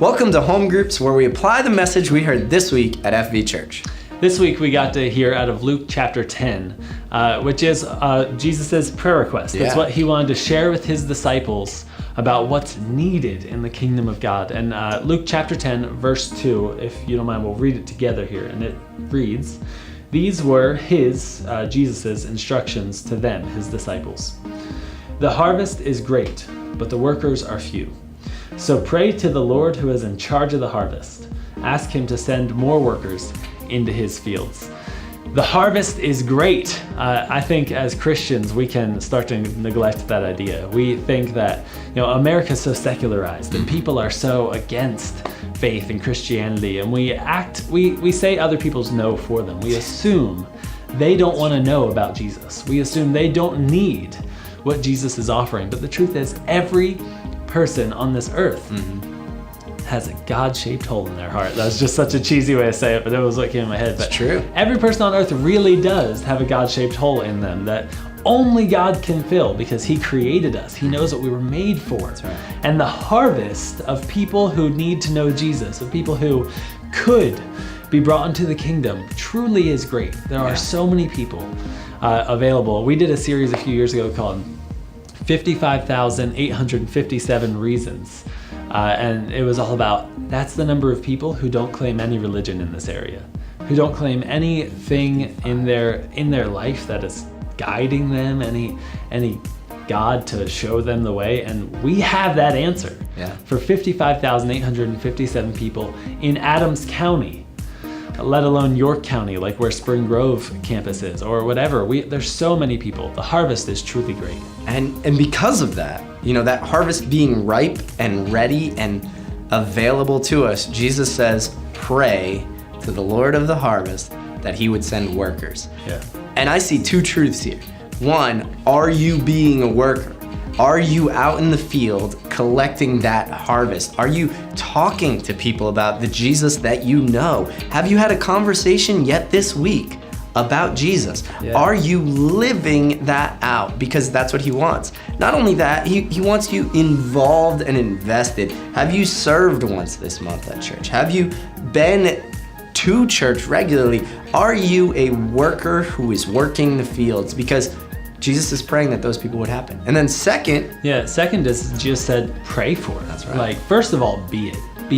Welcome to Home Groups, where we apply the message we heard this week at FV Church. This week we got to hear out of Luke chapter 10, which is Jesus' prayer request. That's what he wanted to share with his disciples about what's needed in the kingdom of God. And Luke chapter 10, verse 2, if you don't mind, we'll read it together here. And it reads, "These were Jesus' instructions to them, his disciples. The harvest is great, but the workers are few. So pray to the Lord who is in charge of the harvest. Ask him to send more workers into his fields." The harvest is great. I think as Christians, we can start to neglect that idea. We think that, America's so secularized and people are so against faith and Christianity, and we say other people's no for them. We assume they don't want to know about Jesus. We assume they don't need what Jesus is offering. But the truth is, every person on this earth has a God-shaped hole in their heart. That was just such a cheesy way to say it, but it was what came in my head. But it's true. Every person on earth really does have a God-shaped hole in them that only God can fill because he created us. He knows what we were made for. That's right. And the harvest of people who need to know Jesus, of people who could be brought into the kingdom, truly is great. There are so many people available. We did a series a few years ago called 55,857 Reasons. And it was all about, that's the number of people who don't claim any religion in this area, who don't claim anything in their life that is guiding them, any God to show them the way. And we have that answer for 55,857 people in Adams County, let alone York County, like where Spring Grove campus is, or whatever. There's so many people. The harvest is truly great. And because of that, that harvest being ripe and ready and available to us, Jesus says, pray to the Lord of the harvest that he would send workers. Yeah. And I see two truths here. One, are you being a worker? Are you out in the field collecting that harvest? Are you talking to people about the Jesus that you know? Have you had a conversation yet this week about Jesus? Yeah. Are you living that out? Because that's what he wants. Not only that, he wants you involved and invested. Have you served once this month at church? Have you been to church regularly? Are you a worker who is working the fields? Because Jesus is praying that those people would happen. And then second is just said, pray for it. That's right. Like, first of all, be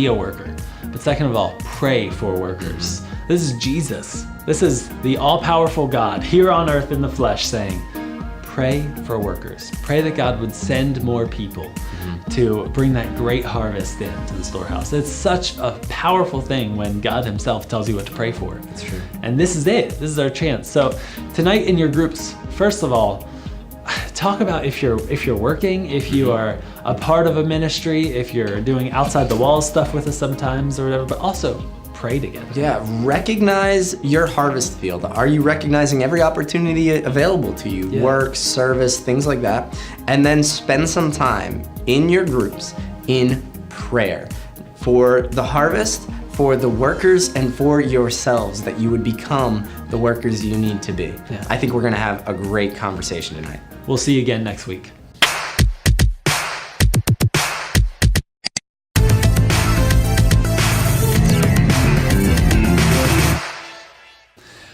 a worker. But second of all, pray for workers. This is Jesus. This is the all-powerful God here on earth in the flesh saying, pray for workers. Pray that God would send more people to bring that great harvest into the storehouse. It's such a powerful thing when God himself tells you what to pray for. That's true. And this is it. This is our chance. So tonight in your groups, first of all, talk about if you're working, if you are a part of a ministry, if you're doing outside the walls stuff with us sometimes or whatever, but also pray together. Yeah, recognize your harvest field. Are you recognizing every opportunity available to you? Yeah. Work, service, things like that. And then spend some time in your groups in prayer for the harvest, for the workers, and for yourselves, that you would become the workers you need to be. Yeah. I think we're gonna have a great conversation tonight. We'll see you again next week.